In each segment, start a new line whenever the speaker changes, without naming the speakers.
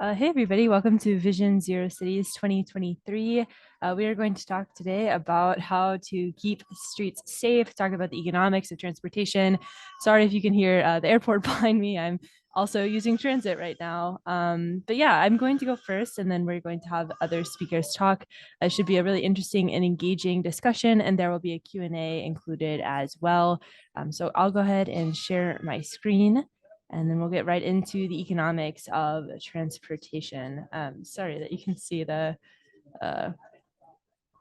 Hey everybody, welcome to Vision Zero Cities 2023. We are going to talk today about how to keep streets safe, talk about the economics of transportation. Sorry if you can hear the airport behind me. I'm also using transit right now. But yeah, I'm going to go first and then we're going to have other speakers talk. It should be a really interesting and engaging discussion, and there will be a Q&A included as well. So I'll go ahead and share my screen, and then we'll get right into the economics of transportation. Sorry that you can see the uh,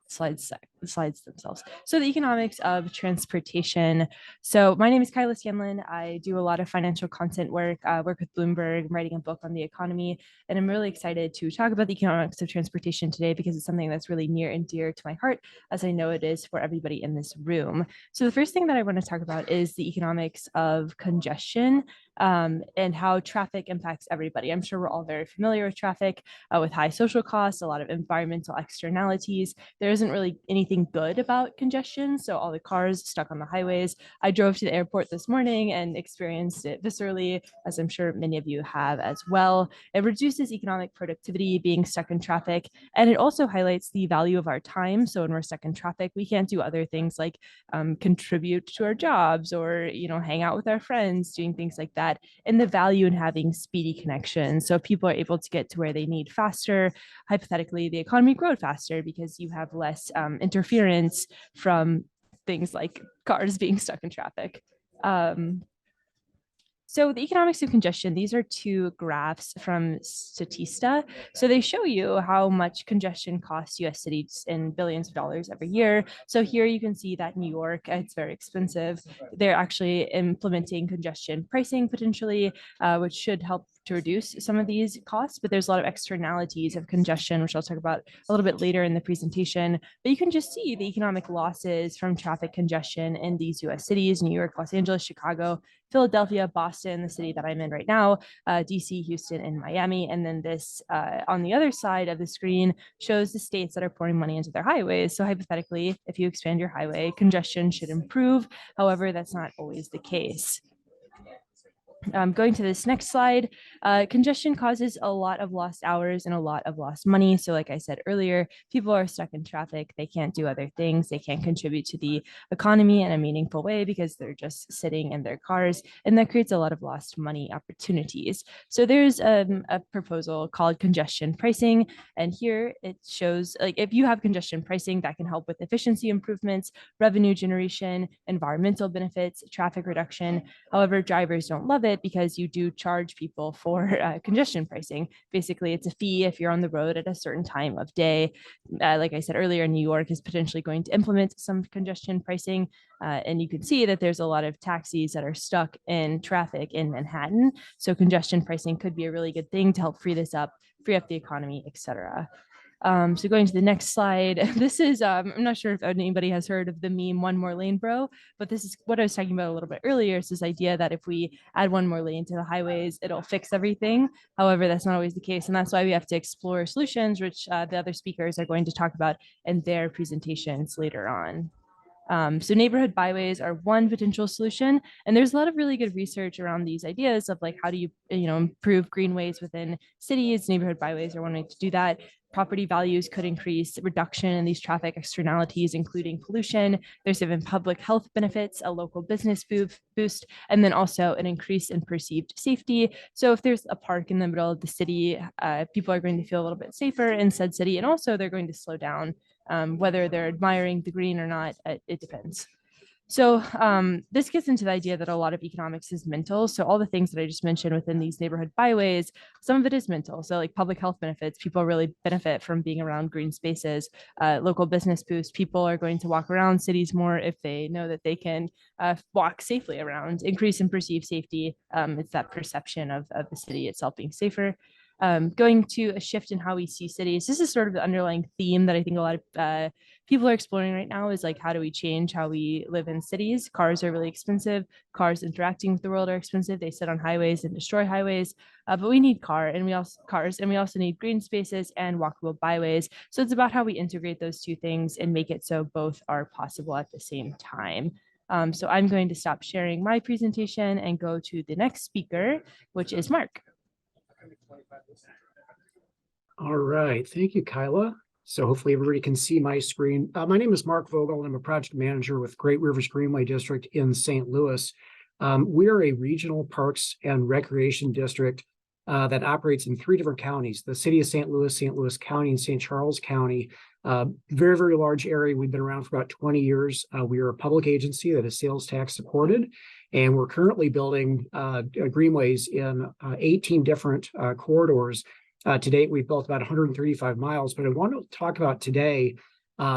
slides themselves. So the economics of transportation. So my name is Kyla Scanlon. I do a lot of financial content work, work with Bloomberg, I'm writing a book on the economy, and I'm really excited to talk about the economics of transportation today because it's something that's really near and dear to my heart, as I know it is for everybody in this room. So the first thing that I want to talk about is the economics of congestion. And how traffic impacts everybody. I'm sure we're all very familiar with traffic, with high social costs, a lot of environmental externalities. There isn't really anything good about congestion, so all the cars stuck on the highways. I drove to the airport this morning and experienced it viscerally, as I'm sure many of you have as well. It reduces economic productivity, being stuck in traffic, and it also highlights the value of our time. So when we're stuck in traffic, we can't do other things like contribute to our jobs or hang out with our friends, doing things like that, and the value in having speedy connections. So people are able to get to where they need faster. Hypothetically, the economy grows faster because you have less interference from things like cars being stuck in traffic. So the economics of congestion, these are two graphs from Statista. So they show you how much congestion costs US cities in billions of dollars every year. So here you can see that New York, it's very expensive. They're actually implementing congestion pricing potentially, which should help to reduce some of these costs, but there's a lot of externalities of congestion, which I'll talk about a little bit later in the presentation. But you can just see the economic losses from traffic congestion in these US cities: New York, Los Angeles, Chicago, Philadelphia, Boston, the city that I'm in right now, DC, Houston, and Miami. And then this on the other side of the screen shows the states that are pouring money into their highways. So hypothetically, if you expand your highway, congestion should improve. However, that's not always the case. Going to this next slide, congestion causes a lot of lost hours and a lot of lost money. So like I said earlier, people are stuck in traffic. They can't do other things. They can't contribute to the economy in a meaningful way because they're just sitting in their cars. And that creates a lot of lost money opportunities. So there's a proposal called congestion pricing. And here it shows, like, if you have congestion pricing, that can help with efficiency improvements, revenue generation, environmental benefits, traffic reduction. However, drivers don't love it because you do charge people for congestion pricing. Basically, it's a fee if you're on the road at a certain time of day. Like I said earlier, New York is potentially going to implement some congestion pricing. And you can see that there's a lot of taxis that are stuck in traffic in Manhattan. So congestion pricing could be a really good thing to help free up the economy, et cetera. So going to the next slide, this is, I'm not sure if anybody has heard of the meme, one more lane, bro, but this is what I was talking about a little bit earlier. It's this idea that if we add one more lane to the highways, it'll fix everything. However, that's not always the case. And that's why we have to explore solutions, which the other speakers are going to talk about in their presentations later on. So neighborhood byways are one potential solution, and there's a lot of really good research around these ideas of like how do you improve greenways within cities. Neighborhood byways are one way to do that. Property values could increase, reduction in these traffic externalities, including pollution. There's even public health benefits, a local business boost, and then also an increase in perceived safety. So if there's a park in the middle of the city, people are going to feel a little bit safer in said city, and also they're going to slow down. Whether they're admiring the green or not, it depends. So this gets into the idea that a lot of economics is mental. So all the things that I just mentioned within these neighborhood byways, some of it is mental. So like public health benefits, people really benefit from being around green spaces. Local business boost, people are going to walk around cities more if they know that they can walk safely around. Increase in perceived safety, it's that perception of the city itself being safer. Going to a shift in how we see cities. This is sort of the underlying theme that I think a lot of people are exploring right now is like, how do we change how we live in cities? Cars are really expensive. Cars interacting with the world are expensive. They sit on highways and destroy highways, but we need cars, and we also need green spaces and walkable byways. So it's about how we integrate those two things and make it so both are possible at the same time. So I'm going to stop sharing my presentation and go to the next speaker, which is Mark.
All right, thank you, Kyla. So hopefully everybody can see my screen. My name is Mark Vogl, and I'm a project manager with Great Rivers Greenway District in St. Louis. We are a regional parks and recreation district that operates in 3 different counties: the city of St. Louis County, and St. Charles County. Very, very large area. We've been around for about 20 years. We are a public agency that is sales tax supported, and we're currently building greenways in 18 different corridors. To date, we've built about 135 miles, but I want to talk about today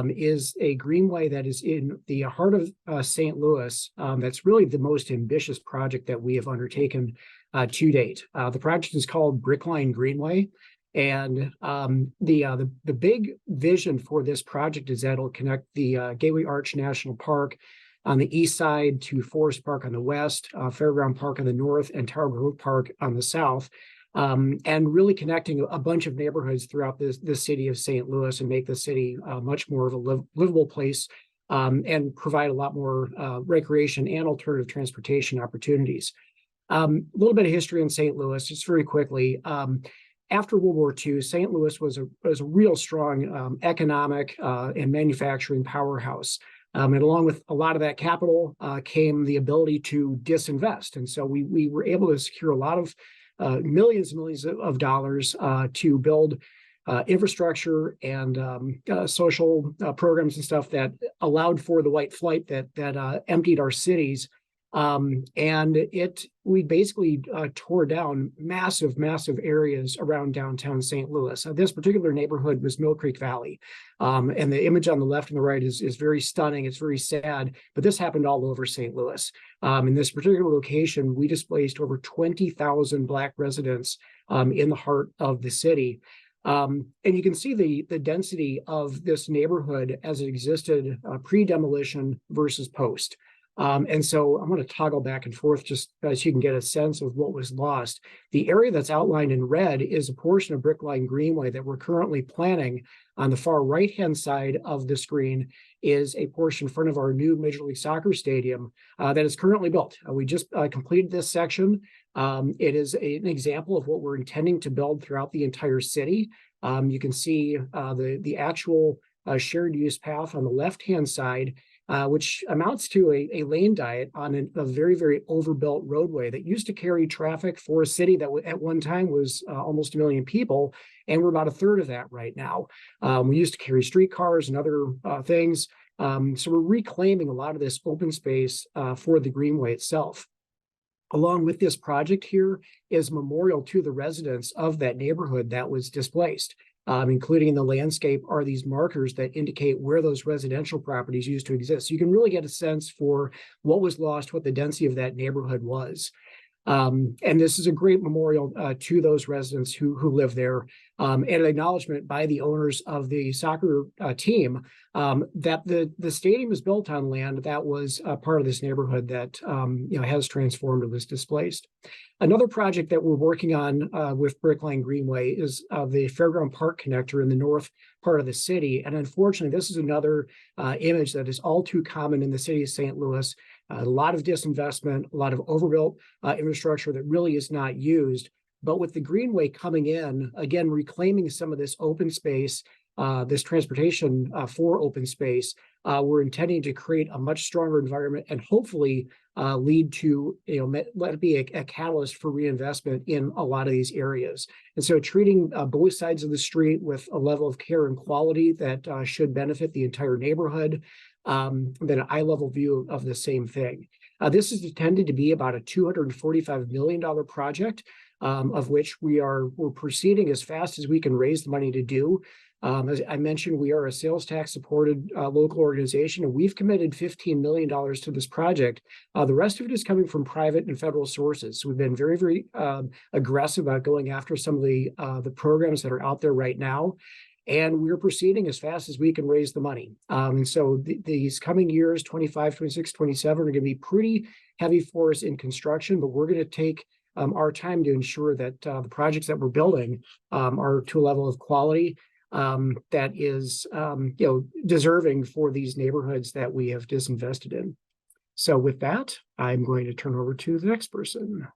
is a greenway that is in the heart of St. Louis. That's really the most ambitious project that we have undertaken to date. The project is called Brickline Greenway, and the big vision for this project is that it'll connect the Gateway Arch National Park on the east side to Forest Park on the west, Fairground Park on the north, and Tower Grove Park on the south. And really connecting a bunch of neighborhoods throughout the city of St. Louis, and make the city much more of a livable place, and provide a lot more recreation and alternative transportation opportunities. A little bit of history in St. Louis, just very quickly. After World War II, St. Louis was a real strong economic and manufacturing powerhouse. And along with a lot of that capital came the ability to disinvest. And so we were able to secure a lot of millions and millions of dollars to build infrastructure and social programs and stuff that allowed for the white flight that emptied our cities. And we basically tore down massive areas around downtown St. Louis. This particular neighborhood was Mill Creek Valley. And the image on the left and the right is very stunning. It's very sad, but this happened all over St. Louis. In this particular location, we displaced over 20,000 Black residents in the heart of the city. And you can see the density of this neighborhood as it existed pre-demolition versus post. And so I'm going to toggle back and forth just so you can get a sense of what was lost. The area that's outlined in red is a portion of Brickline Greenway that we're currently planning. On the far right-hand side of the screen is a portion in front of our new Major League Soccer stadium that is currently built. We just completed this section. It is an example of what we're intending to build throughout the entire city. You can see the actual shared use path on the left-hand side, which amounts to a lane diet on a very, very overbuilt roadway that used to carry traffic for a city that at one time was almost 1 million people, and we're about a third of that right now. We used to carry streetcars and other things, so we're reclaiming a lot of this open space for the Greenway itself. Along with this project here is a memorial to the residents of that neighborhood that was displaced. Including in the landscape are these markers that indicate where those residential properties used to exist. So you can really get a sense for what was lost, what the density of that neighborhood was. And this is a great memorial to those residents who live there, and an acknowledgement by the owners of the soccer team that the stadium is built on land that was part of this neighborhood that has transformed and was displaced. Another project that we're working on with Brickline Greenway is the Fairground Park connector in the north part of the city. And unfortunately, this is another image that is all too common in the city of St. Louis. A lot of disinvestment, a lot of overbuilt infrastructure that really is not used. But with the Greenway coming in, again, reclaiming some of this open space, this transportation for open space, we're intending to create a much stronger environment and hopefully lead to, let it be a catalyst for reinvestment in a lot of these areas. And so treating both sides of the street with a level of care and quality that should benefit the entire neighborhood, then an eye-level view of the same thing. This is intended to be about a $245 million project, of which we're proceeding as fast as we can raise the money to do. As I mentioned, we are a sales tax supported local organization, and we've committed $15 million to this project. The rest of it is coming from private and federal sources. So we've been very, very aggressive about going after some of the programs that are out there right now. And we're proceeding as fast as we can raise the money. And so these coming years, 25, 26, 27, are going to be pretty heavy for us in construction, but we're going to take our time to ensure that the projects that we're building are to a level of quality that is deserving for these neighborhoods that we have disinvested in. So with that, I'm going to turn over to the next person.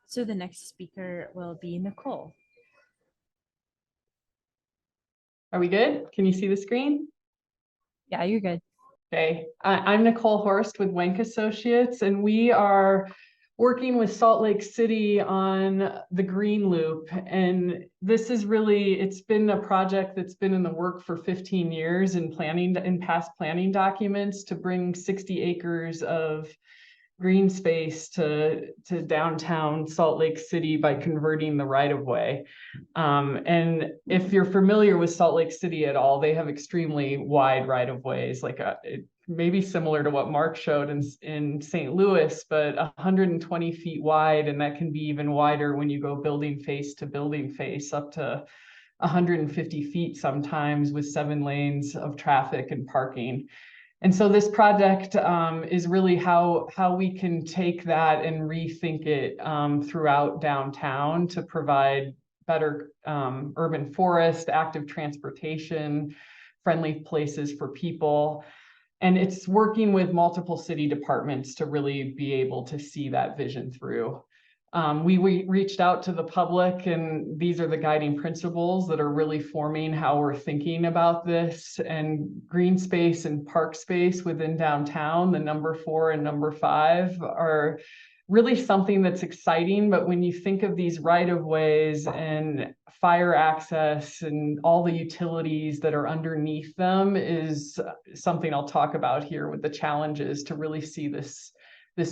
So the next speaker will be Nicole.
Are we good? Can you see the screen?
Yeah, you're good.
Okay, I'm Nicole Horst with Wenk Associates, and we are working with Salt Lake City on the Green Loop. And this is really, it's been a project that's been in the work for 15 years in planning, in past planning documents, to bring 60 acres of green space to downtown Salt Lake City by converting the right-of-way. And if you're familiar with Salt Lake City at all, they have extremely wide right-of-ways, like maybe similar to what Mark showed in St. Louis, but 120 feet wide, and that can be even wider when you go building face to building face, up to 150 feet sometimes, with 7 lanes of traffic and parking. And so this project is really how we can take that and rethink it throughout downtown to provide better urban forest, active transportation, friendly places for people. And it's working with multiple city departments to really be able to see that vision through. We reached out to the public, and these are the guiding principles that are really forming how we're thinking about this. And green space and park space within downtown, the number 4 and number 5, are really something that's exciting. But when you think of these right-of-ways and fire access and all the utilities that are underneath them, is something I'll talk about here with the challenges to really see this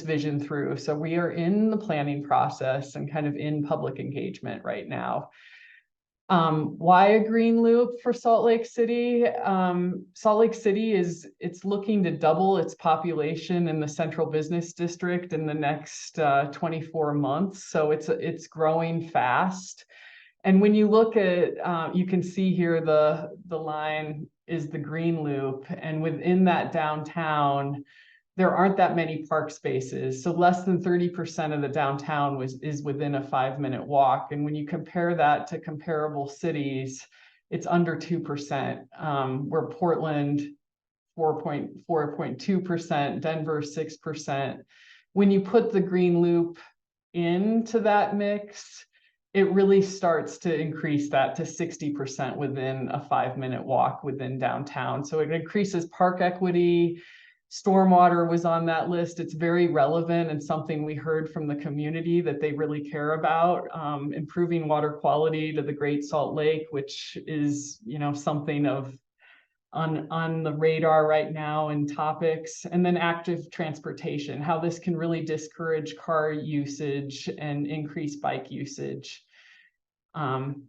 vision through. So we are in the planning process and kind of in public engagement right now. Why a green loop for Salt Lake City? Salt Lake City it's looking to double its population in the central business district in the next 24 months. So it's growing fast. And when you look at, you can see here the line is the green loop, and within that downtown, there aren't that many park spaces. So less than 30% of the downtown is within a 5-minute walk. And when you compare that to comparable cities, it's under 2%, where Portland, 4.2%, Denver, 6%. When you put the green loop into that mix, it really starts to increase that to 60% within a 5-minute walk within downtown. So it increases park equity. Stormwater was on that list. It's very relevant and something we heard from the community that they really care about. Improving water quality to the Great Salt Lake, which is, something of on the radar right now in topics. And then active transportation, how this can really discourage car usage and increase bike usage. And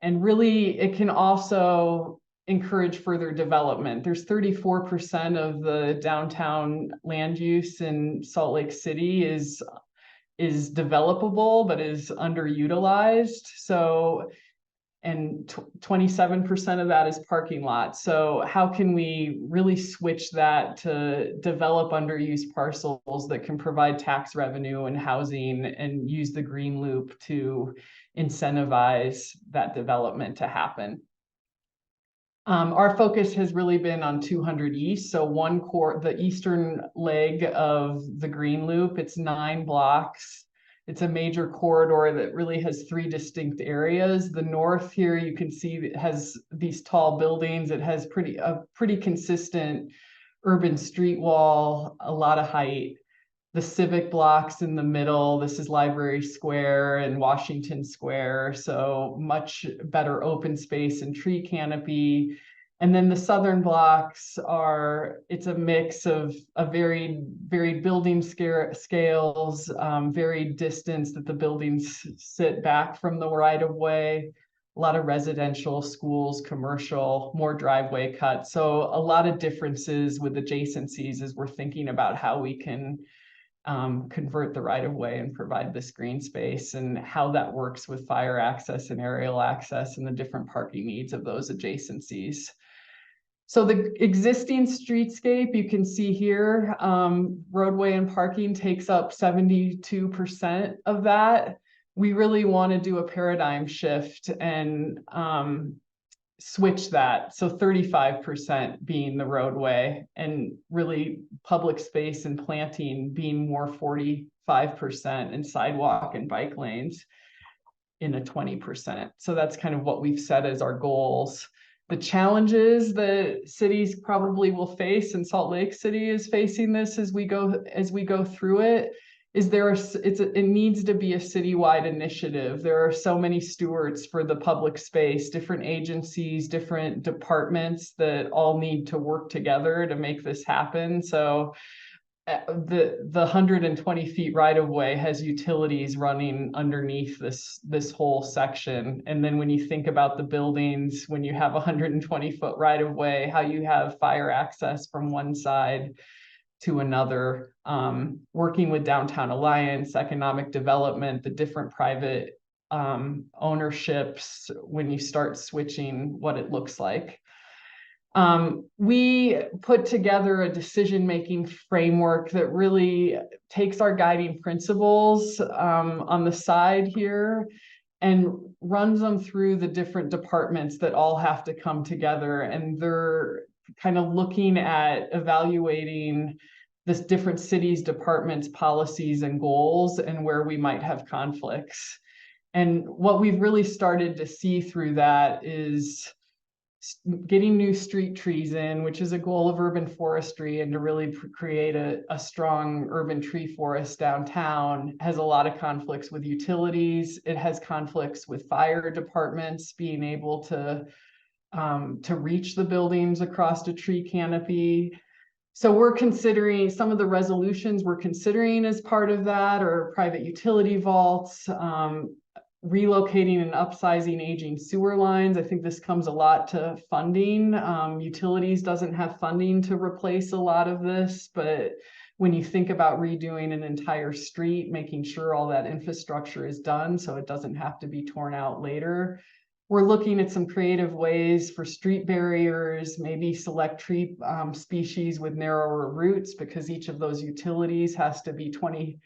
really, it can also encourage further development. There's 34% of the downtown land use in Salt Lake City is developable, but is underutilized. So, and 27% of that is parking lots. So how can we really switch that to develop underused parcels that can provide tax revenue and housing, and use the green loop to incentivize that development to happen? Our focus has really been on 200 East. So the eastern leg of the green loop, it's 9 blocks. It's a major corridor that really has 3 distinct areas. The north here, you can see it has these tall buildings. It has a pretty consistent urban street wall, a lot of height. The civic blocks in the middle, this is Library Square and Washington Square, so much better open space and tree canopy. And then the southern blocks it's a mix of varied building scales, varied distance that the buildings sit back from the right-of-way, a lot of residential, schools, commercial, more driveway cuts. So a lot of differences with adjacencies as we're thinking about how we can convert the right-of-way and provide this green space, and how that works with fire access and aerial access and the different parking needs of those adjacencies. So the existing streetscape, you can see here, roadway and parking takes up 72% of that. We really want to do a paradigm shift and switch that. So 35% being the roadway, and really public space and planting being more 45%, and sidewalk and bike lanes in a 20%. So that's kind of what we've set as our goals. the challenges that cities probably will face, and Salt Lake City is facing this as we go through it, is it needs to be a citywide initiative. There are so many stewards for the public space, different agencies, different departments that all need to work together to make this happen. So the 120 feet right of way has utilities running underneath this whole section. And then when you think about the buildings, when you have 120-foot right of way, how you have fire access from one side to another, working with Downtown Alliance, economic development, the different private ownerships, when you start switching what it looks like. We put together a decision-making framework that really takes our guiding principles on the side here and runs them through the different departments that all have to come together. And they're kind of looking at evaluating this different cities, departments, policies, and goals, and where we might have conflicts. And what we've really started to see through that is getting new street trees in, which is a goal of urban forestry, and to really create a strong urban tree forest downtown, has a lot of conflicts with utilities. It has conflicts with fire departments being able to reach the buildings across a tree canopy. So we're considering some of the resolutions we're considering as part of that, or private utility vaults, relocating and upsizing aging sewer lines. I think this comes a lot to funding. Utilities doesn't have funding to replace a lot of this, but when you think about redoing an entire street, making sure all that infrastructure is done so it doesn't have to be torn out later. We're looking at some creative ways for street barriers, maybe select tree species with narrower roots, because each of those utilities has to be 20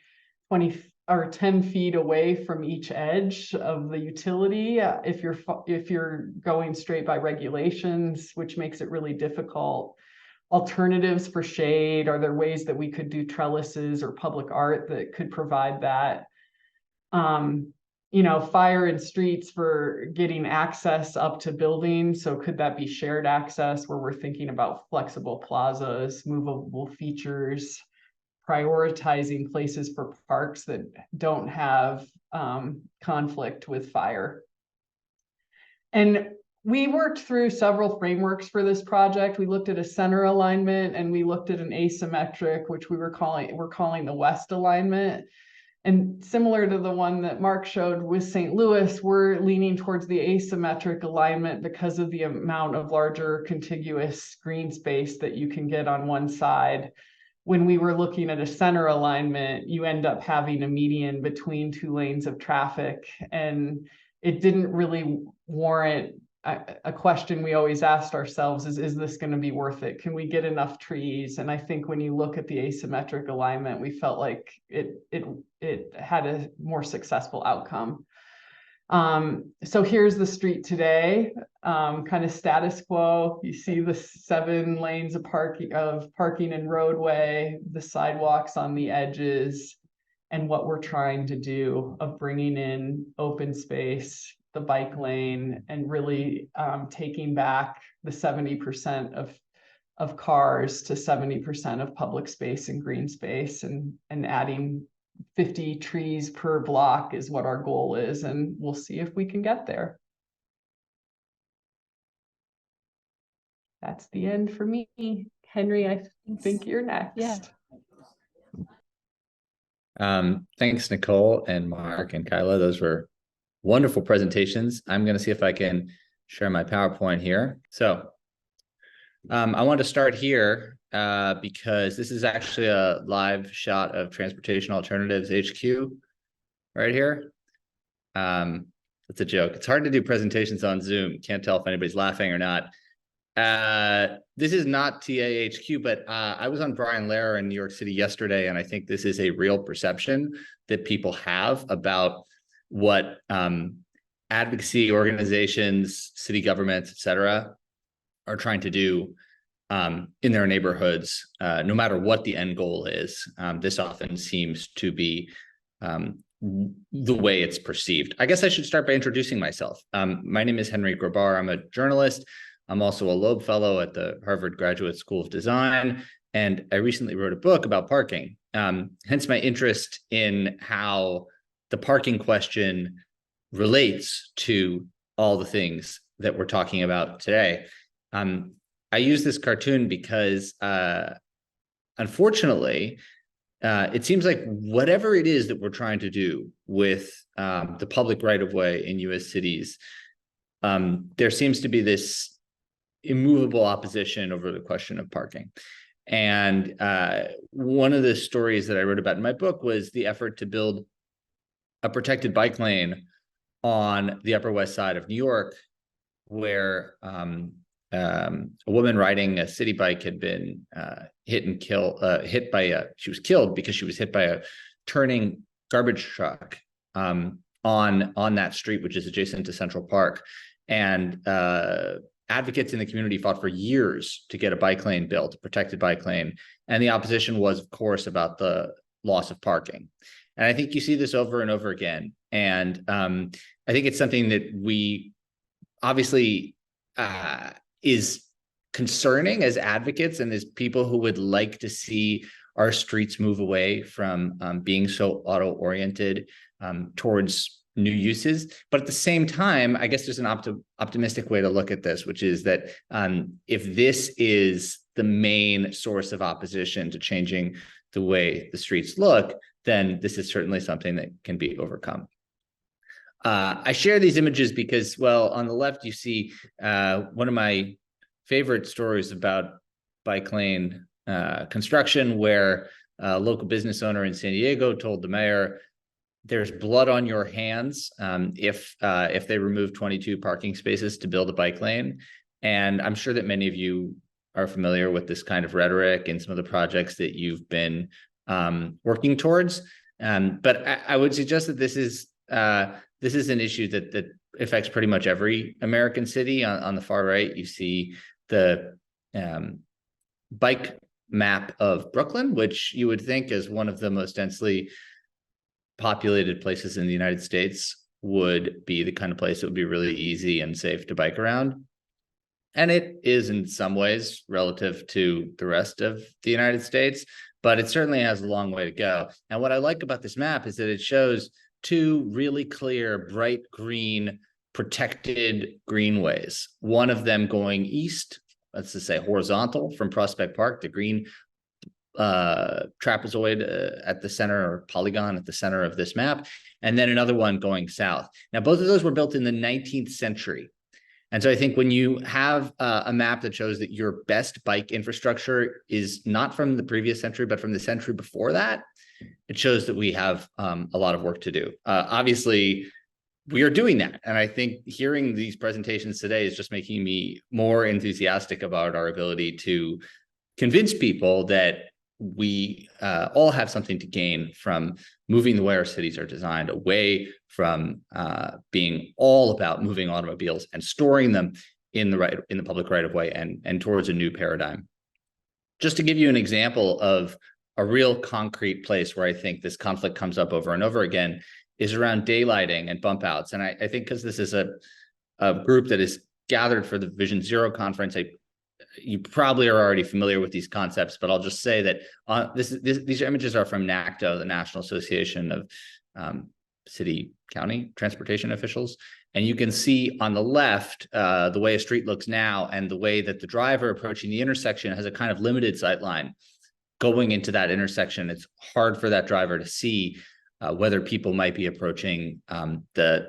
or 10 feet away from each edge of the utility if you're going straight by regulations, which makes it really difficult. Alternatives for shade, are there ways that we could do trellises or public art that could provide that? Fire in streets for getting access up to buildings. So could that be shared access, where we're thinking about flexible plazas, movable features, prioritizing places for parks that don't have conflict with fire. And we worked through several frameworks for this project. We looked at a center alignment, and we looked at an asymmetric, which we're calling the west alignment. And similar to the one that Mark showed with St. Louis, we're leaning towards the asymmetric alignment because of the amount of larger contiguous green space that you can get on one side. When we were looking at a center alignment, you end up having a median between two lanes of traffic, and it didn't really warrant a question we always asked ourselves is this going to be worth it? Can we get enough trees? And I think when you look at the asymmetric alignment, we felt like it had a more successful outcome. So here's the street today, kind of status quo. You see the 7 lanes of parking and roadway, the sidewalks on the edges, and what we're trying to do of bringing in open space, the bike lane, and really taking back the 70% of cars to 70% of public space and green space, and adding 50 trees per block is what our goal is, and we'll see if we can get there. That's the end for me. Henry, I think you're next.
Yeah.
Thanks, Nicole and Mark and Kyla. Those were wonderful presentations. I'm going to see if I can share my PowerPoint here. So I want to start here because this is actually a live shot of Transportation Alternatives HQ right here. That's a joke. It's hard to do presentations on Zoom. Can't tell if anybody's laughing or not. This is not TAHQ, but I was on Brian Lehrer in New York City yesterday, and I think this is a real perception that people have about what advocacy organizations, city governments, et cetera, are trying to do in their neighborhoods, no matter what the end goal is. This often seems to be the way it's perceived. I guess I should start by introducing myself. My name is Henry Grabar. I'm a journalist. I'm also a Loeb Fellow at the Harvard Graduate School of Design, and I recently wrote a book about parking. Hence my interest in how the parking question relates to all the things that we're talking about today. I use this cartoon because, unfortunately, it seems like whatever it is that we're trying to do with the public right-of-way in U.S. cities, there seems to be this immovable opposition over the question of parking. And one of the stories that I wrote about in my book was the effort to build a protected bike lane on the Upper West Side of New York, where a woman riding a city bike had been she was killed because she was hit by a turning garbage truck on that street, which is adjacent to Central Park. And advocates in the community fought for years to get a bike lane built, a protected bike lane. And the opposition was, of course, about the loss of parking. And I think you see this over and over again. And I think it's something that we obviously is concerning as advocates and as people who would like to see our streets move away from being so auto-oriented towards new uses. But at the same time, I guess there's an optimistic way to look at this, which is that if this is the main source of opposition to changing the way the streets look, then this is certainly something that can be overcome. I share these images because, well, on the left, you see one of my favorite stories about bike lane construction, where a local business owner in San Diego told the mayor, there's blood on your hands if they remove 22 parking spaces to build a bike lane. And I'm sure that many of you are familiar with this kind of rhetoric and some of the projects that you've been working towards. But I would suggest that this is an issue that affects pretty much every American city. On the far right, you see the bike map of Brooklyn, which you would think is one of the most densely populated places in the United States would be the kind of place that would be really easy and safe to bike around. And it is in some ways relative to the rest of the United States, but it certainly has a long way to go. And what I like about this map is that it shows two really clear, bright green, protected greenways. One of them going east, let's just say horizontal from Prospect Park, the green trapezoid at the center, or polygon at the center of this map, and then another one going south. Now, both of those were built in the 19th century. And so I think when you have a map that shows that your best bike infrastructure is not from the previous century, but from the century before that, it shows that we have a lot of work to do. Obviously, we are doing that. And I think hearing these presentations today is just making me more enthusiastic about our ability to convince people that we all have something to gain from moving the way our cities are designed away from being all about moving automobiles and storing them in the public right of way and towards a new paradigm. Just to give you an example of a real concrete place where I think this conflict comes up over and over again is around daylighting and bump outs. And I think because this is a group that is gathered for the Vision Zero conference, you probably are already familiar with these concepts, but I'll just say that these images are from NACTO, the National Association of City County Transportation Officials. And you can see on the left the way a street looks now and the way that the driver approaching the intersection has a kind of limited sight line going into that intersection. It's hard for that driver to see whether people might be approaching the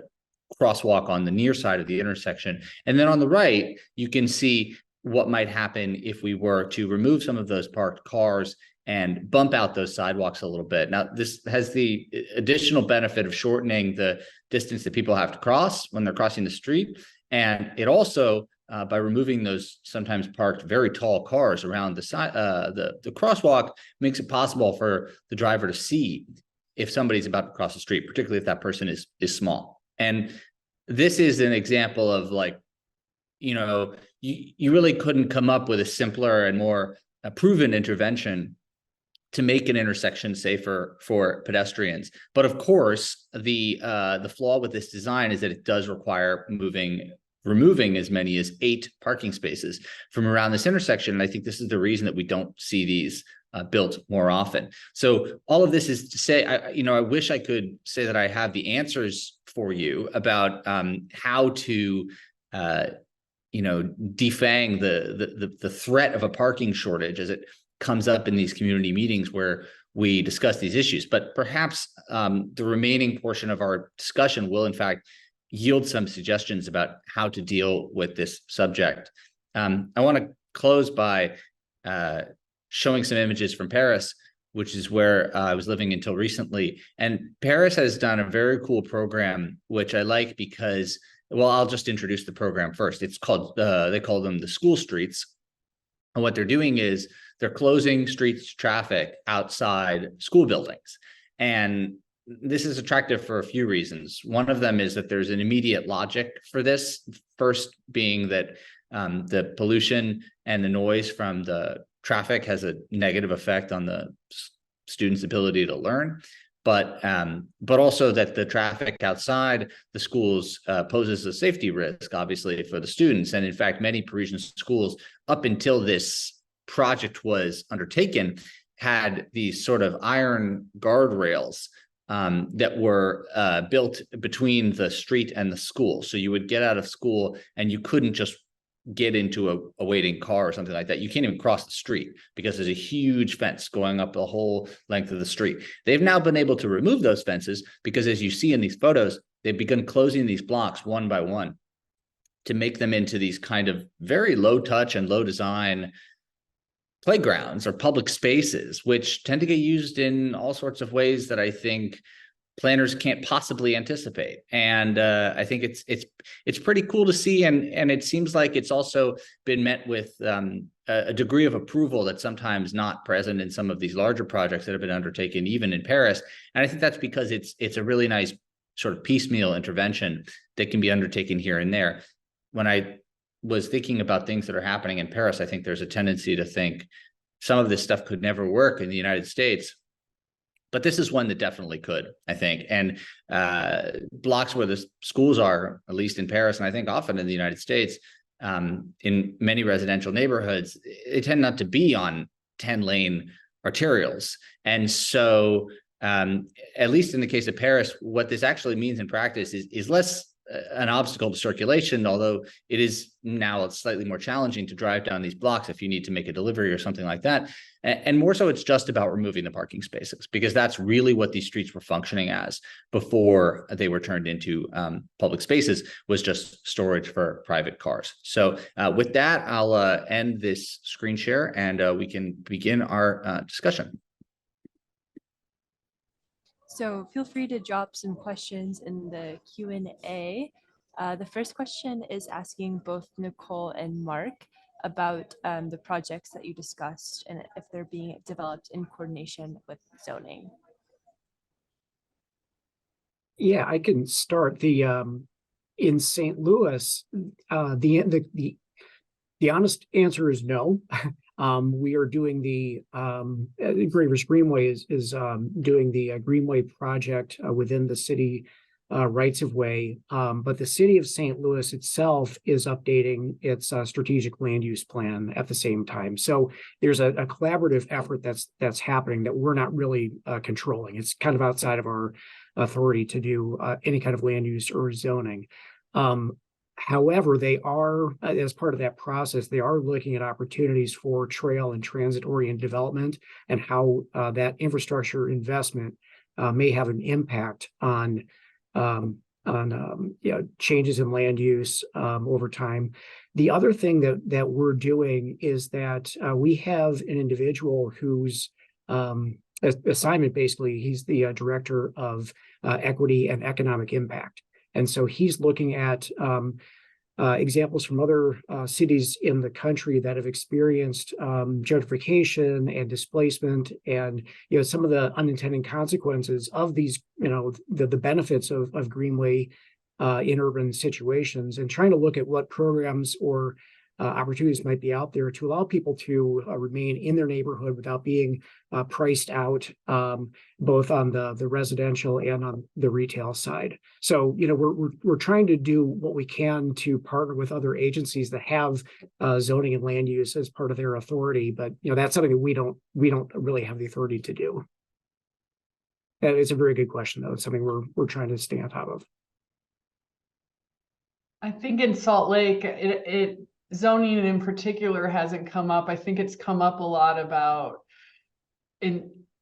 crosswalk on the near side of the intersection. And then on the right, you can see what might happen if we were to remove some of those parked cars and bump out those sidewalks a little bit. Now, this has the additional benefit of shortening the distance that people have to cross when they're crossing the street. And it also, by removing those sometimes parked very tall cars around the side, the crosswalk, makes it possible for the driver to see if somebody's about to cross the street, particularly if that person is small. And this is an example of, like, you really couldn't come up with a simpler and more proven intervention to make an intersection safer for pedestrians. But of course, the flaw with this design is that it does require moving removing as many as 8 parking spaces from around this intersection. And I think this is the reason that we don't see these built more often. So all of this is to say, I wish I could say that I have the answers for you about how to, defang the threat of a parking shortage as it comes up in these community meetings where we discuss these issues. But perhaps the remaining portion of our discussion will, in fact, yield some suggestions about how to deal with this subject. I want to close by showing some images from Paris, which is where I was living until recently. And Paris has done a very cool program, which I like because, well, I'll just introduce the program first. It's called, they call them the school streets. And what they're doing is they're closing streets traffic outside school buildings. And this is attractive for a few reasons. One of them is that there's an immediate logic for this. First being that the pollution and the noise from the traffic has a negative effect on the students' ability to learn, but also that the traffic outside the schools poses a safety risk, obviously, for the students. And in fact, many Parisian schools, up until this project was undertaken, had these sort of iron guardrails that were built between the street and the school. So you would get out of school and you couldn't just get into a waiting car or something like that. You can't even cross the street because there's a huge fence going up the whole length of the street. They've now been able to remove those fences because, as you see in these photos, they've begun closing these blocks one by one to make them into these kind of very low touch and low design playgrounds or public spaces, which tend to get used in all sorts of ways that I think planners can't possibly anticipate. And I think it's pretty cool to see. And it seems like it's also been met with a degree of approval that's sometimes not present in some of these larger projects that have been undertaken, even in Paris. And I think that's because it's a really nice sort of piecemeal intervention that can be undertaken here and there. When I was thinking about things that are happening in Paris, I think there's a tendency to think some of this stuff could never work in the United States. But this is one that definitely could, I think. And blocks where the schools are, at least in Paris, and I think often in the United States, in many residential neighborhoods, they tend not to be on 10-lane arterials. And so, at least in the case of Paris, what this actually means in practice is less an obstacle to circulation, although it is now slightly more challenging to drive down these blocks if you need to make a delivery or something like that. And more so, it's just about removing the parking spaces, because that's really what these streets were functioning as before they were turned into public spaces, was just storage for private cars. So with that, I'll end this screen share and we can begin our discussion.
So feel free to drop some questions in the Q&A. The first question is asking both Nicole and Mark about the projects that you discussed and if they're being developed in coordination with zoning.
Yeah, I can start. In St. Louis, the honest answer is no. We are doing the Greenway is doing the Greenway project within the city rights of way, but the city of St. Louis itself is updating its strategic land use plan at the same time. So there's a collaborative effort that's happening that we're not really controlling. It's kind of outside of our authority to do any kind of land use or zoning. However, they are, as part of that process, they are looking at opportunities for trail and transit-oriented development and how that infrastructure investment may have an impact on changes in land use over time. The other thing that we're doing is that we have an individual whose assignment, basically, he's the director of equity and economic impact. And so he's looking at examples from other cities in the country that have experienced gentrification and displacement, and some of the unintended consequences of these, the benefits of Greenway in urban situations, and trying to look at what programs or opportunities might be out there to allow people to remain in their neighborhood without being priced out, both on the residential and on the retail side. So, we're trying to do what we can to partner with other agencies that have zoning and land use as part of their authority, but that's something that we don't really have the authority to do. That is a very good question, though. It's something we're trying to stay on top of.
I think in Salt Lake, zoning in particular hasn't come up. I think it's come up a lot about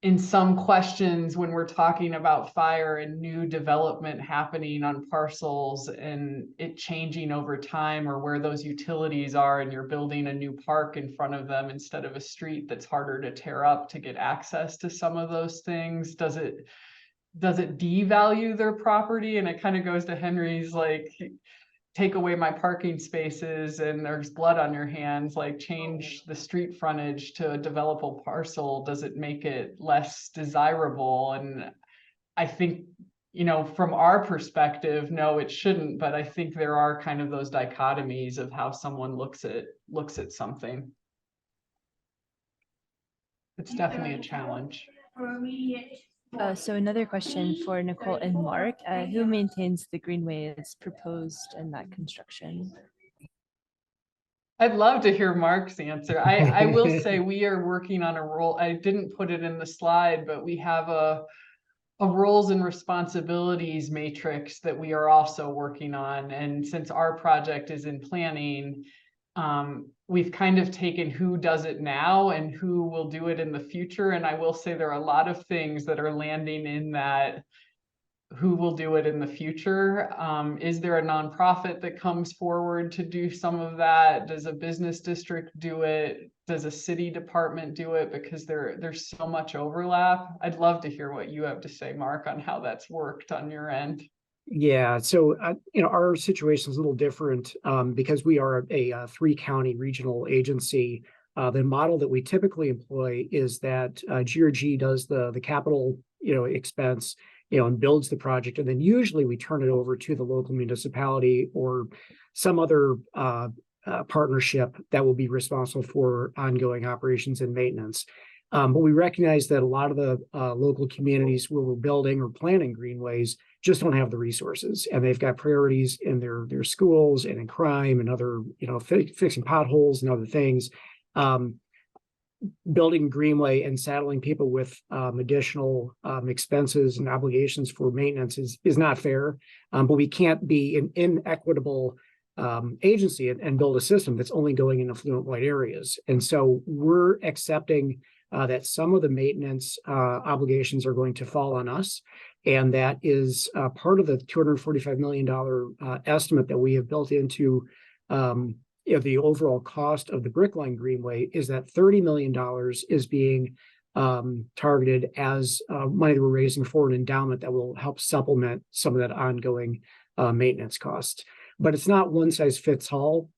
in some questions when we're talking about fire and new development happening on parcels and it changing over time, or where those utilities are and you're building a new park in front of them instead of a street that's harder to tear up to get access to some of those things. Does it devalue their property? And it kind of goes to Henry's, like, take away my parking spaces and there's blood on your hands, like change the street frontage to a developable parcel. Does it make it less desirable? And I think, from our perspective, no, it shouldn't. But I think there are kind of those dichotomies of how someone looks at something. It's definitely a challenge.
So another question for Nicole and Mark, who maintains the Greenways proposed in that construction?
I'd love to hear Mark's answer. I will say we are working on a role. I didn't put it in the slide, but we have a roles and responsibilities matrix that we are also working on. And since our project is in planning, we've kind of taken who does it now and who will do it in the future. And I will say there are a lot of things that are landing in that who will do it in the future. Is there a nonprofit that comes forward to do some of that? Does a business district do it? Does a city department do it? Because there's so much overlap. I'd love to hear what you have to say, Mark, on how that's worked on your end.
Yeah, so our situation is a little different because we are a 3-county regional agency. The model that we typically employ is that GRG does the capital expense, and builds the project, and then usually we turn it over to the local municipality or some other partnership that will be responsible for ongoing operations and maintenance. But we recognize that a lot of the local communities where we're building or planning greenways just don't have the resources, and they've got priorities in their schools and in crime and other, fixing potholes and other things. Building Greenway and saddling people with additional expenses and obligations for maintenance is not fair, but we can't be an inequitable agency and build a system that's only going in affluent white areas. And so we're accepting that some of the maintenance obligations are going to fall on us. And that is part of the $245 million estimate that we have built into the overall cost of the Brickline Greenway. Is that $30 million is being targeted as money that we're raising for an endowment that will help supplement some of that ongoing maintenance cost. But it's not one size fits all.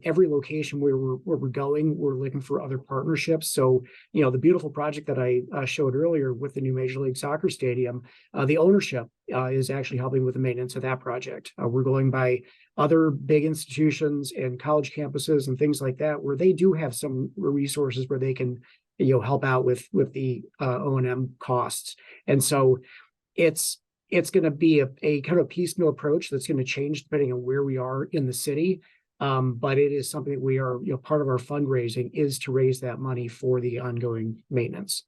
Every location where we're going, we're looking for other partnerships. So, the beautiful project that I showed earlier with the new Major League Soccer stadium, the ownership is actually helping with the maintenance of that project. We're going by other big institutions and college campuses and things like that, where they do have some resources where they can, help out with the O&M costs. And so it's going to be a kind of piecemeal approach that's going to change depending on where we are in the city. But it is something that we are, part of our fundraising is to raise that money for the ongoing maintenance.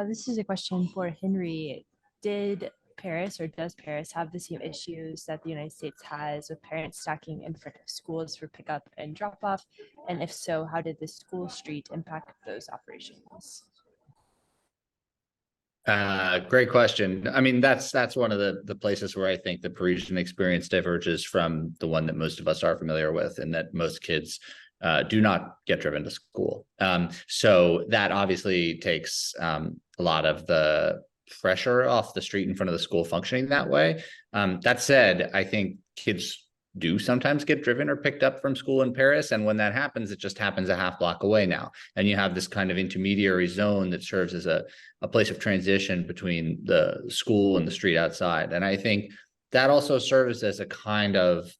This is a question for Henry. Did Paris, or does Paris, have the same issues that the United States has with parents stacking in front of schools for pickup and drop off? And if so, how did the school street impact those operations?
Great question. I mean, that's one of the places where I think the Parisian experience diverges from the one that most of us are familiar with, and that most kids do not get driven to school. So that obviously takes a lot of the pressure off the street in front of the school functioning that way. That said, I think kids do sometimes get driven or picked up from school in Paris. And when that happens, it just happens a half block away now. And you have this kind of intermediary zone that serves as a place of transition between the school and the street outside. And I think that also serves as a kind of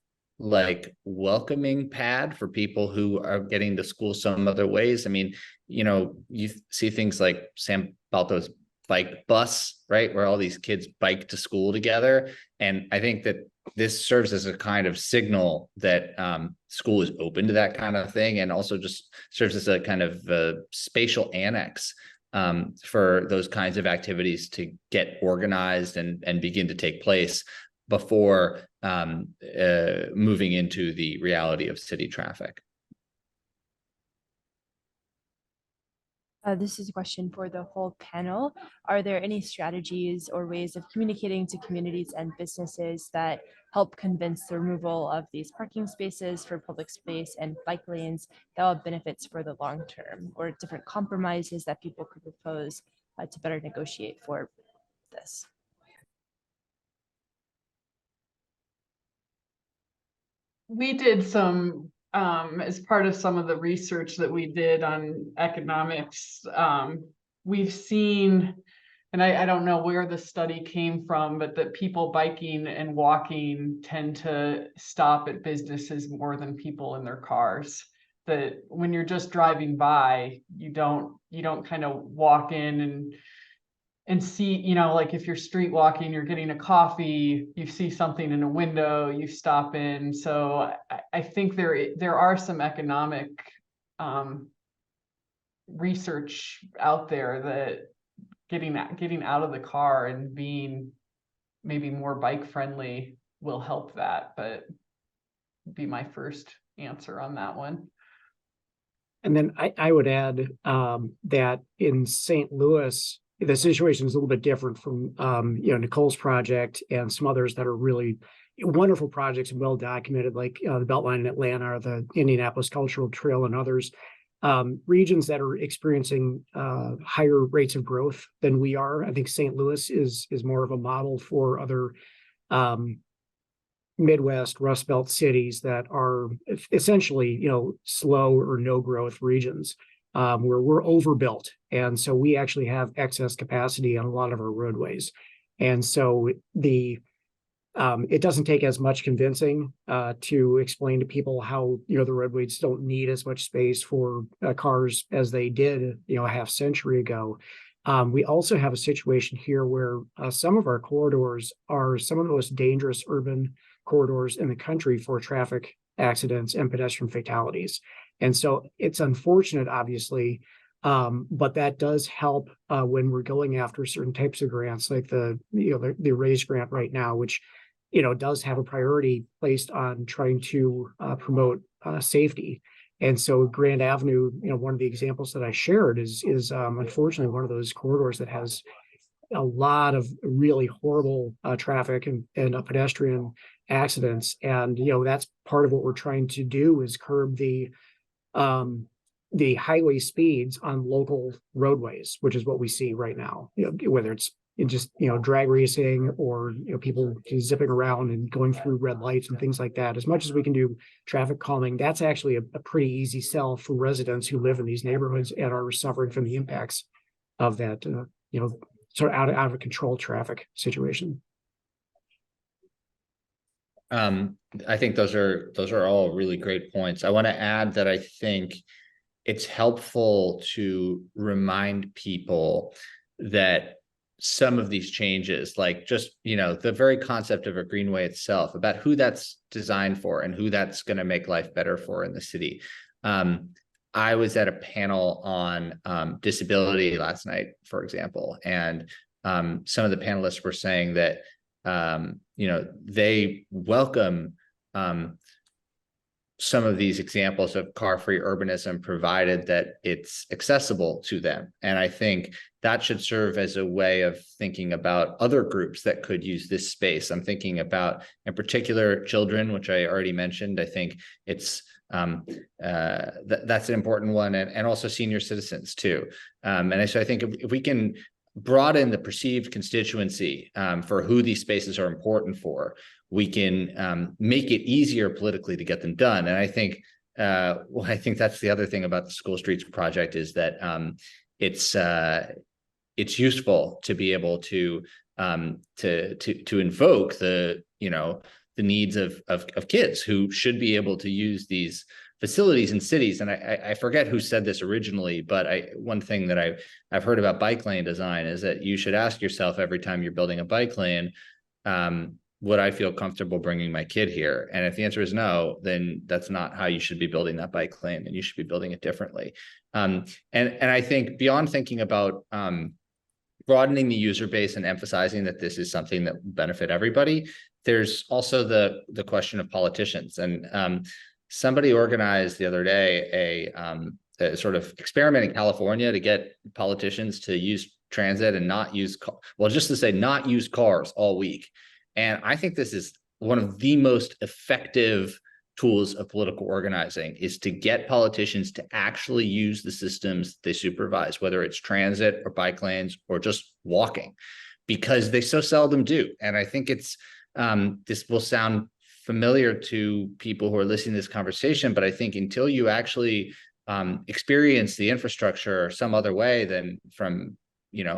like welcoming pad for people who are getting to school some other ways. I mean, you see things like Sam Balto's bike bus, right, where all these kids bike to school together. And I think that this serves as a kind of signal that school is open to that kind of thing, and also just serves as a kind of spatial annex for those kinds of activities to get organized and begin to take place before moving into the reality of city traffic.
This is a question for the whole panel. Are there any strategies or ways of communicating to communities and businesses that help convince the removal of these parking spaces for public space and bike lanes that will have benefits for the long term, or different compromises that people could propose to better negotiate for this?
We did some, as part of some of the research that we did on economics, we've seen, and I don't know where the study came from, but that people biking and walking tend to stop at businesses more than people in their cars. That when you're just driving by, you don't kind of walk in and see, like if you're street walking, you're getting a coffee, you see something in a window, you stop in. So I think there are some economic research out there that getting out of the car and being maybe more bike friendly will help that, but be my first answer on that one.
And then I would add that in St. Louis, the situation is a little bit different from Nicole's project and some others that are really wonderful projects and well documented, like the Beltline in Atlanta or the Indianapolis Cultural Trail and others. Regions that are experiencing higher rates of growth than we are. I think St. Louis is more of a model for other Midwest Rust Belt cities that are essentially slow or no growth regions. Where we're overbuilt. And so we actually have excess capacity on a lot of our roadways. And so it doesn't take as much convincing to explain to people how, the roadways don't need as much space for cars as they did, a half century ago. We also have a situation here where some of our corridors are some of the most dangerous urban corridors in the country for traffic accidents and pedestrian fatalities. And so it's unfortunate, obviously, but that does help when we're going after certain types of grants, like the RAISE grant right now, which does have a priority placed on trying to promote safety. And so Grand Avenue, one of the examples that I shared is unfortunately one of those corridors that has a lot of really horrible traffic and pedestrian accidents. And that's part of what we're trying to do is curb the highway speeds on local roadways, which is what we see right now, whether it's just, drag racing or, people zipping around and going through red lights and things like that. As much as we can do traffic calming, that's actually a pretty easy sell for residents who live in these neighborhoods and are suffering from the impacts of that, sort of out of control traffic situation.
I think those are all really great points. I want to add that I think it's helpful to remind people that some of these changes, like just, the very concept of a greenway itself, about who that's designed for and who that's going to make life better for in the city. I was at a panel on disability last night, for example, and some of the panelists were saying that they welcome some of these examples of car-free urbanism, provided that it's accessible to them. And I think that should serve as a way of thinking about other groups that could use this space. I'm thinking about, in particular, children, which I already mentioned. I think it's that's an important one, and also senior citizens too. And so I think if we can broaden the perceived constituency for who these spaces are important for, we can make it easier politically to get them done. And I think that's the other thing about the School Streets project, is that it's useful to be able to invoke the the needs of kids who should be able to use these facilities in cities. And I forget who said this originally, but one thing that I've heard about bike lane design is that you should ask yourself every time you're building a bike lane, would I feel comfortable bringing my kid here? And if the answer is no, then that's not how you should be building that bike lane, and you should be building it differently. And I think beyond thinking about broadening the user base and emphasizing that this is something that will benefit everybody, there's also the question of politicians. And somebody organized the other day a sort of experiment in California to get politicians to use transit and not use, just to say not use cars all week. And I think this is one of the most effective tools of political organizing, is to get politicians to actually use the systems they supervise, whether it's transit or bike lanes or just walking, because they so seldom do. And I think it's this will sound familiar to people who are listening to this conversation, but I think until you actually experience the infrastructure some other way than from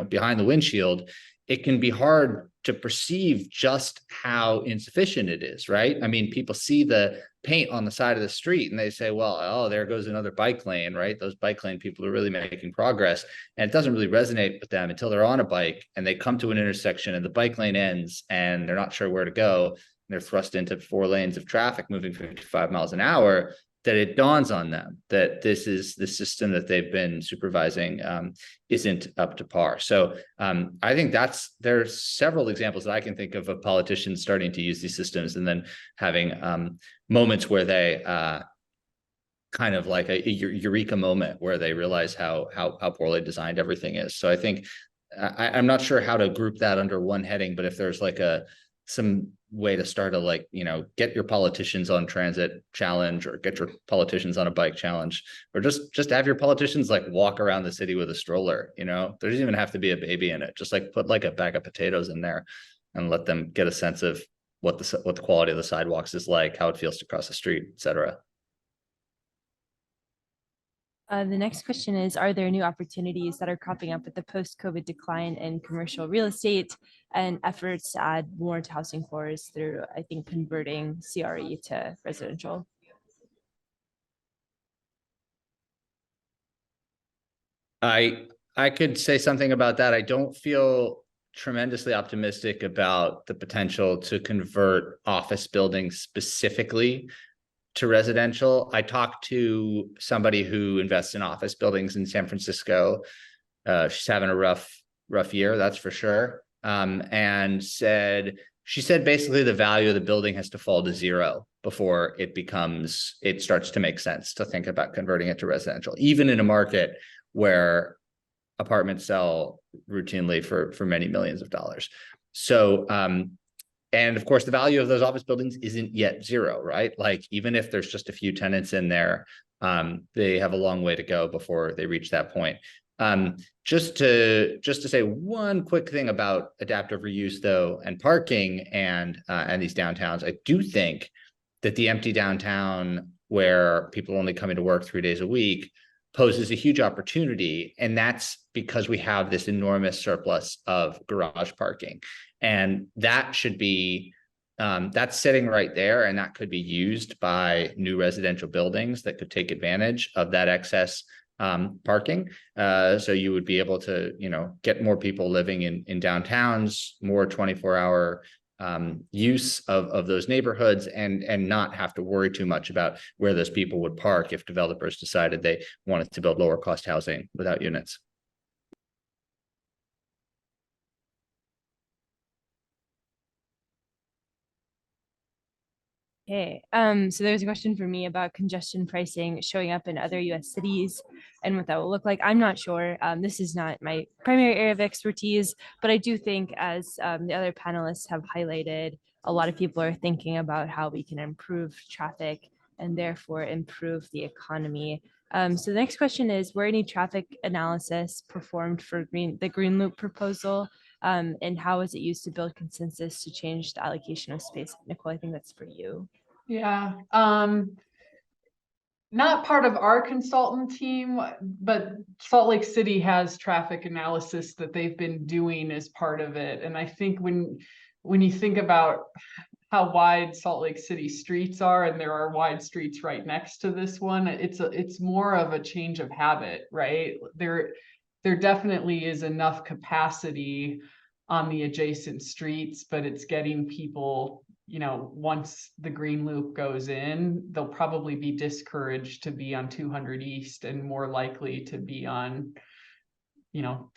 behind the windshield, it can be hard to perceive just how insufficient it is, right? I mean, people see the paint on the side of the street and they say, well, oh, there goes another bike lane, right? Those bike lane people are really making progress. And it doesn't really resonate with them until they're on a bike and they come to an intersection and the bike lane ends and they're not sure where to go. And they're thrust into 4 lanes of traffic moving 55 miles an hour, that it dawns on them that this is the system that they've been supervising isn't up to par. So I think there's several examples that I can think of politicians starting to use these systems and then having moments where they kind of like a eureka moment where they realize how poorly designed everything is. So I think I'm not sure how to group that under one heading, but if there's like some way to start to get your politicians on transit challenge, or get your politicians on a bike challenge, or just have your politicians walk around the city with a stroller. There doesn't even have to be a baby in it. Just put a bag of potatoes in there and let them get a sense of what the quality of the sidewalks is like, how it feels to cross the street, et cetera.
The next question is, are there new opportunities that are cropping up with the post-COVID decline in commercial real estate and efforts to add more to housing cores through, I think, converting CRE to residential?
I could say something about that. I don't feel tremendously optimistic about the potential to convert office buildings specifically to residential. I talked to somebody who invests in office buildings in San Francisco. She's having a rough year, that's for sure. And she said basically the value of the building has to fall to zero before it starts to make sense to think about converting it to residential, even in a market where apartments sell routinely for many millions of dollars. So, and of course, the value of those office buildings isn't yet zero, right? Even if there's just a few tenants in there, they have a long way to go before they reach that point. Just to say one quick thing about adaptive reuse, though, and parking and these downtowns, I do think that the empty downtown where people only come into work 3 days a week poses a huge opportunity. And that's because we have this enormous surplus of garage parking. And that should be, that's sitting right there, and that could be used by new residential buildings that could take advantage of that excess parking. So you would be able to, get more people living in downtowns, more 24-hour use of those neighborhoods, and not have to worry too much about where those people would park if developers decided they wanted to build lower cost housing without units.
Okay, so there's a question for me about congestion pricing showing up in other US cities and what that will look like. I'm not sure. This is not my primary area of expertise, but I do think, as the other panelists have highlighted, a lot of people are thinking about how we can improve traffic and therefore improve the economy. So the next question is, were any traffic analysis performed for the Green Loop proposal? And how is it used to build consensus to change the allocation of space? Nicole, I think that's for you.
Yeah, not part of our consultant team, but Salt Lake City has traffic analysis that they've been doing as part of it. And I think when you think about how wide Salt Lake City streets are, and there are wide streets right next to this one. It's more of a change of habit, right? There definitely is enough capacity on the adjacent streets, but it's getting people, once the green loop goes in, they'll probably be discouraged to be on 200 East and more likely to be on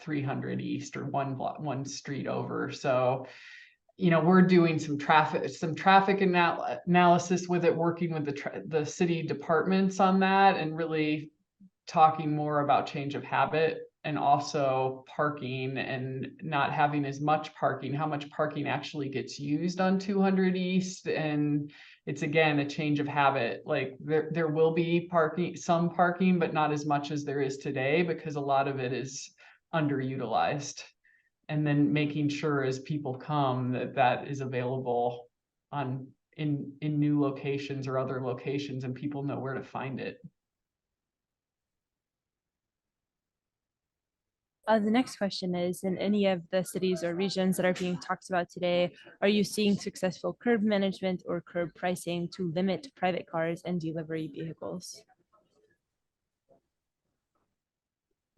300 East or one street over. So we're doing some traffic analysis with it, working with the city departments on that, and really talking more about change of habit, and also parking and not having as much parking, how much parking actually gets used on 200 East. And it's, again, a change of habit. Like there will be some parking, but not as much as there is today, because a lot of it is underutilized. And then making sure as people come that is available in new locations or other locations, and people know where to find it.
The next question is, in any of the cities or regions that are being talked about today, are you seeing successful curb management or curb pricing to limit private cars and delivery vehicles?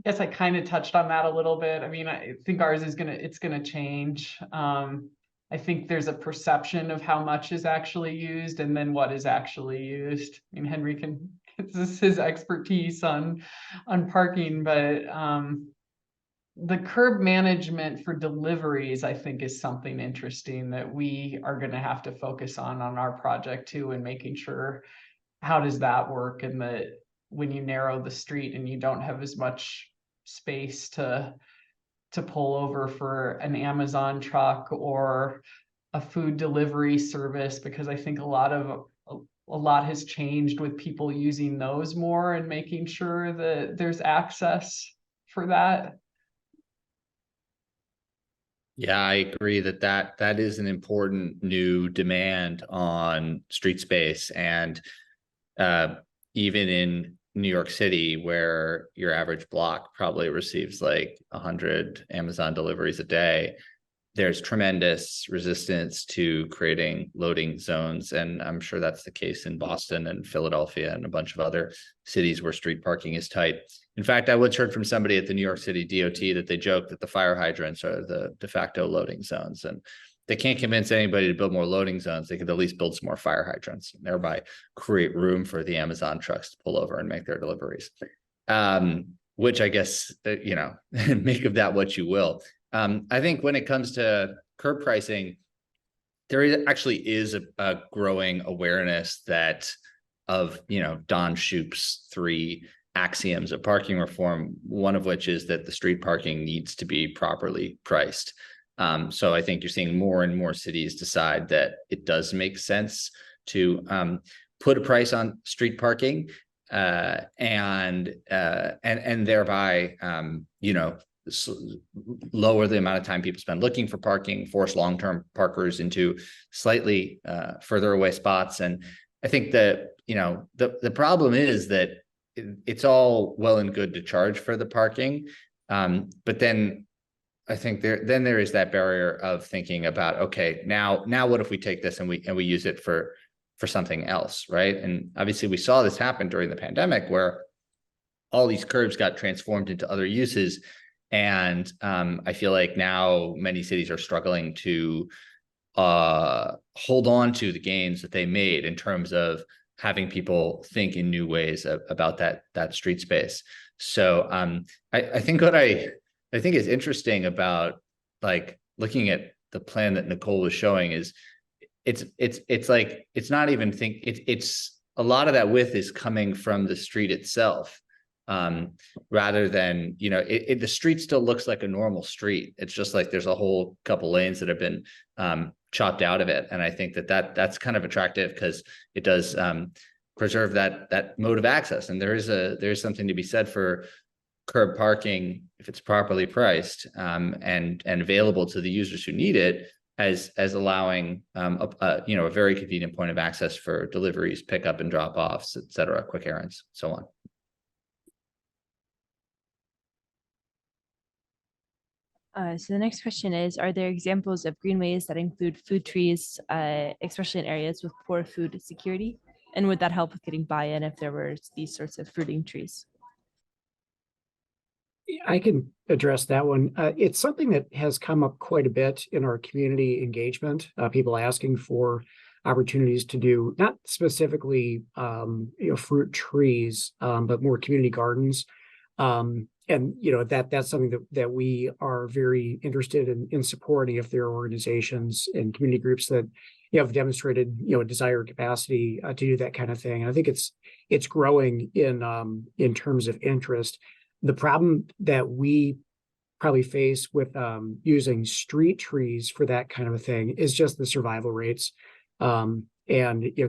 I guess I kind of touched on that a little bit. I mean, I think ours is gonna change. I think there's a perception of how much is actually used and then what is actually used. I mean, Henry this is his expertise on parking, but the curb management for deliveries, I think, is something interesting that we are going to have to focus on our project too, and making sure, how does that work? And that when you narrow the street and you don't have as much space to pull over for an Amazon truck or a food delivery service, because I think a lot has changed with people using those more, and making sure that there's access for that.
Yeah, I agree that is an important new demand on street space. And even in New York City, where your average block probably receives like 100 Amazon deliveries a day, there's tremendous resistance to creating loading zones. And I'm sure that's the case in Boston and Philadelphia and a bunch of other cities where street parking is tight. In fact, I once heard from somebody at the New York City DOT that they joke that the fire hydrants are the de facto loading zones, and they can't convince anybody to build more loading zones. They could at least build some more fire hydrants and thereby create room for the Amazon trucks to pull over and make their deliveries. Which I guess, make of that what you will. I think when it comes to curb pricing, there actually is a growing awareness of Don Shoup's 3 axioms of parking reform, one of which is that the street parking needs to be properly priced. So I think you're seeing more and more cities decide that it does make sense to put a price on street parking, and thereby lower the amount of time people spend looking for parking, force long-term parkers into slightly further away spots. And I think that the problem is that it's all well and good to charge for the parking, but then I think there is that barrier of thinking about, okay, now what if we take this and we use it for something else, right? And obviously we saw this happen during the pandemic, where all these curbs got transformed into other uses. And I feel like now many cities are struggling to hold on to the gains that they made in terms of having people think in new ways about that street space. So I think what I think is interesting about like looking at the plan that Nicole was showing is it's like, it's not even it's a lot of that width is coming from the street itself, rather than, the street still looks like a normal street. It's just like there's a whole couple lanes that have been chopped out of it. And I think that's kind of attractive because it does preserve that mode of access. And there's something to be said for curb parking if it's properly priced, and available to the users who need it, as allowing a very convenient point of access for deliveries, pickup and drop offs, et cetera, quick errands, so on.
So the next question is, are there examples of greenways that include food trees, especially in areas with poor food security? And would that help with getting buy-in if there were these sorts of fruiting trees?
I can address that one. It's something that has come up quite a bit in our community engagement. People asking for opportunities to do not specifically, fruit trees, but more community gardens. And that's something that we are very interested in supporting if there are organizations and community groups that have demonstrated a desire capacity to do that kind of thing. And I think it's growing in terms of interest. The problem that we probably face with using street trees for that kind of a thing is just the survival rates, and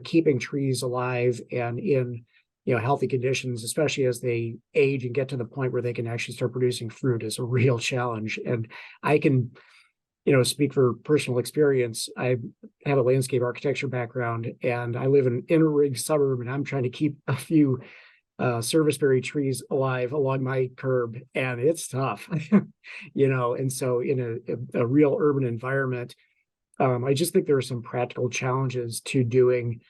keeping trees alive and in healthy conditions, especially as they age and get to the point where they can actually start producing fruit, is a real challenge. And I can speak for personal experience. I have a landscape architecture background, and I live in an inner ring suburb, and I'm trying to keep a few serviceberry trees alive along my curb, and it's tough. And so in a real urban environment, I just think there are some practical challenges to doing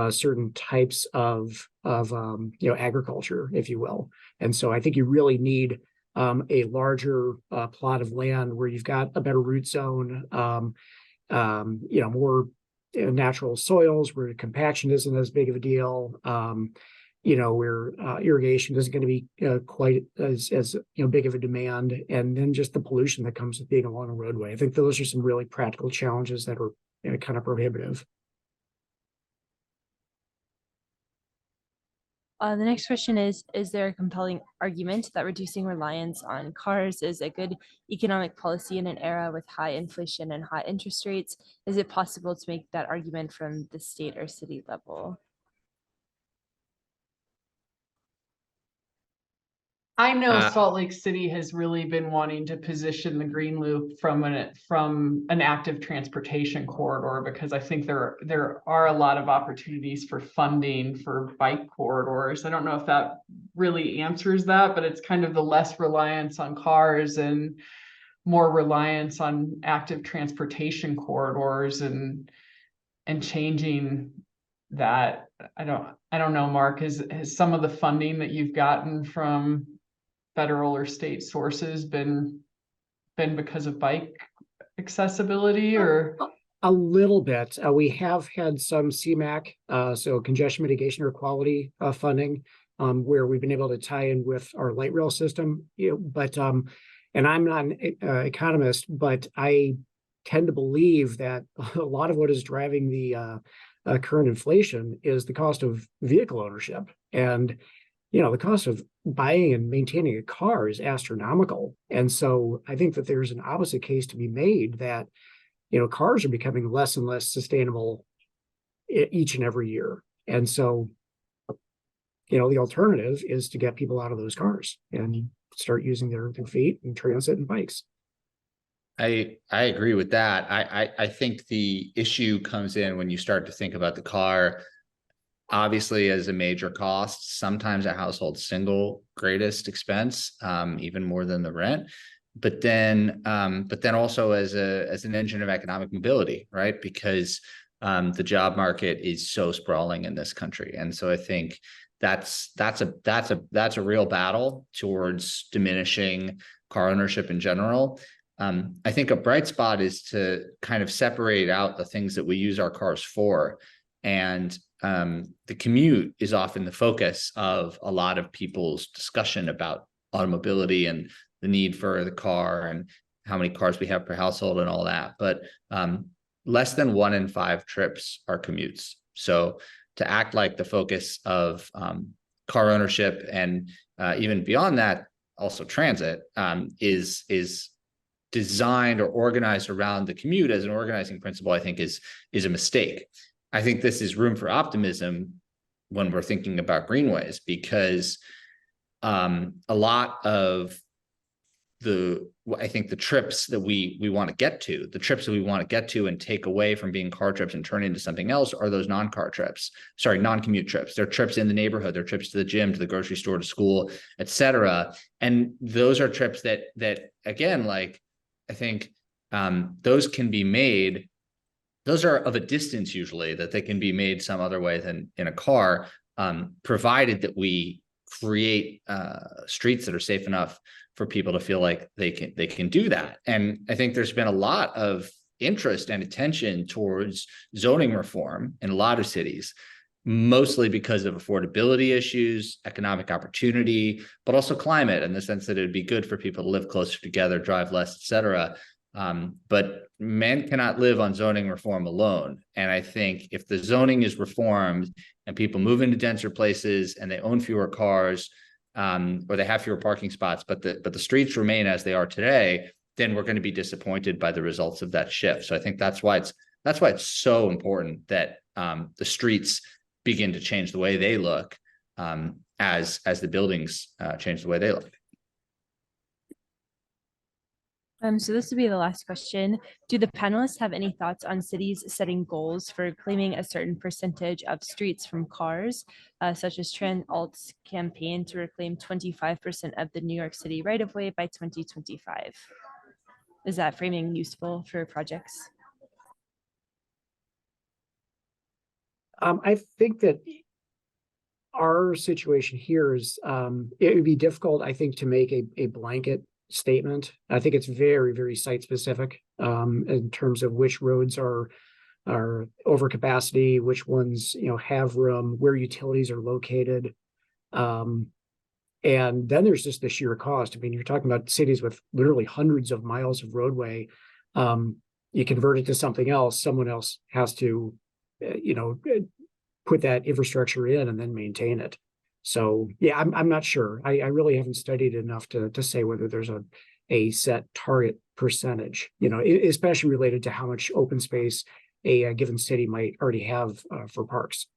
certain types of agriculture, if you will. And so I think you really need a larger plot of land where you've got a better root zone, more natural soils where compaction isn't as big of a deal, where irrigation isn't going to be quite as big of a demand, and then just the pollution that comes with being along a roadway. I think those are some really practical challenges that are kind of prohibitive.
The next question is there a compelling argument that reducing reliance on cars is a good economic policy in an era with high inflation and high interest rates? Is it possible to make that argument from the state or city level?
I know Salt Lake City has really been wanting to position the Green Loop from an active transportation corridor, because I think there are a lot of opportunities for funding for bike corridors. I don't know if that really answers that, but it's kind of the less reliance on cars and more reliance on active transportation corridors and changing that. I don't know, Mark, has some of the funding that you've gotten from federal or state sources been because of bike accessibility, or?
A little bit. We have had some CMAQ, so congestion mitigation or quality funding, where we've been able to tie in with our light rail system. But and I'm not an economist, but I tend to believe that a lot of what is driving the current inflation is the cost of vehicle ownership. And the cost of buying and maintaining a car is astronomical. And so I think that there's an opposite case to be made that, cars are becoming less and less sustainable each and every year. And so, the alternative is to get people out of those cars and start using their feet and transit and bikes.
I agree with that. I think the issue comes in when you start to think about the car, obviously as a major cost, sometimes a household's single greatest expense, even more than the rent. But then also as an engine of economic mobility, right? Because the job market is so sprawling in this country, and so I think that's a real battle towards diminishing car ownership in general. I think a bright spot is to kind of separate out the things that we use our cars for, and the commute is often the focus of a lot of people's discussion about automobility and the need for the car and how many cars we have per household and all that. But less than 1 in 5 trips are commutes. So to act like the focus of car ownership and even beyond that, also transit, is designed or organized around the commute as an organizing principle, I think is a mistake. I think this is room for optimism when we're thinking about Greenways, because a lot of the trips that we want to get to, and take away from being car trips and turn into something else are those non-commute trips. They're trips in the neighborhood, they're trips to the gym, to the grocery store, to school, etc. And those are trips that again, like, I think those can be made. Those are of a distance usually, that they can be made some other way than in a car, provided that we create streets that are safe enough for people to feel like they can do that. And I think there's been a lot of interest and attention towards zoning reform in a lot of cities, mostly because of affordability issues, economic opportunity, but also climate, in the sense that it'd be good for people to live closer together, drive less, et cetera. But man cannot live on zoning reform alone. And I think if the zoning is reformed and people move into denser places and they own fewer cars, or they have fewer parking spots, but the streets remain as they are today, then we're going to be disappointed by the results of that shift. So I think that's why it's so important that the streets begin to change the way they look, as the buildings change the way they look.
So this will be the last question. Do the panelists have any thoughts on cities setting goals for claiming a certain percentage of streets from cars, such as TransAlt's campaign to reclaim 25% of the New York City right-of-way by 2025? Is that framing useful for projects?
I think that our situation here is, it would be difficult, I think, to make a blanket statement. I think it's very, very site specific, in terms of which roads are over capacity, which ones, have room, where utilities are located. And then there's just the sheer cost. I mean, you're talking about cities with literally hundreds of miles of roadway. You convert it to something else, someone else has to, put that infrastructure in and then maintain it. So yeah, I'm not sure. I really haven't studied enough to say whether there's a set target percentage, especially related to how much open space a given city might already have for parks.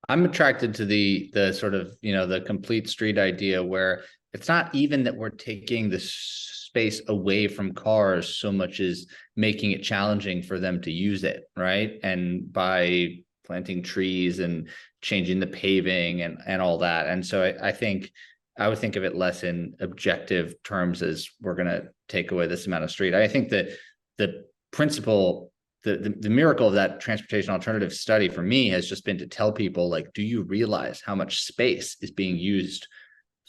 I'm attracted to the sort of, the complete street idea, where it's not even that we're taking the space away from cars so much as making it challenging for them to use it, right? And by planting trees and changing the paving and all that. And so I think I would think of it less in objective terms as we're going to take away this amount of street. I think that the principle, the miracle of that transportation alternative study for me has just been to tell people, like, do you realize how much space is being used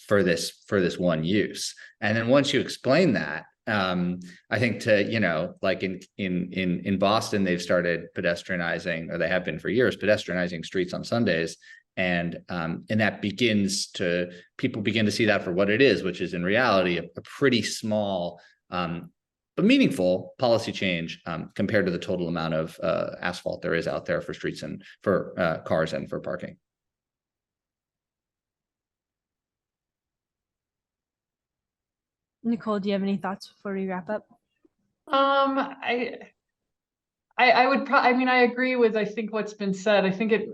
for this one use? And then once you explain that, I think like in Boston, they've started pedestrianizing, or they have been for years, pedestrianizing streets on Sundays. And that people begin to see that for what it is, which is in reality a pretty small, but meaningful policy change compared to the total amount of asphalt there is out there for streets and for cars and for parking.
Nicole, do you have any thoughts before we wrap up?
I agree with, I think, what's been said. I think it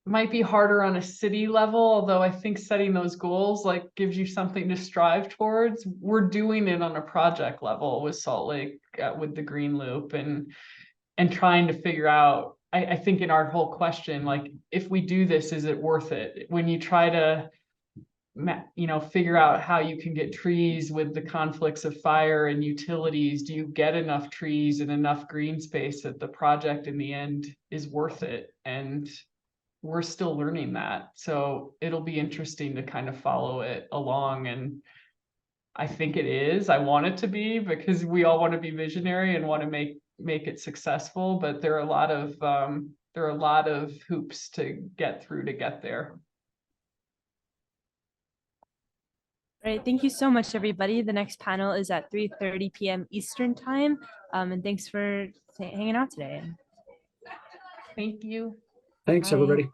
might be harder on a city level, although I think setting those goals gives you something to strive towards. We're doing it on a project level with Salt Lake, with the Green Loop, and trying to figure out, I think in our whole question, if we do this, is it worth it? When you try to figure out how you can get trees with the conflicts of fire and utilities, do you get enough trees and enough green space that the project in the end is worth it? And we're still learning that. So it'll be interesting to kind of follow it along. And I think it is. I want it to be, because we all want to be visionary and want to make it successful. But there are a lot of hoops to get through to get there.
All right, thank you so much, everybody. The next panel is at 3:30 p.m. Eastern time. And thanks for hanging out today.
Thank you.
Thanks,
Bye.
everybody.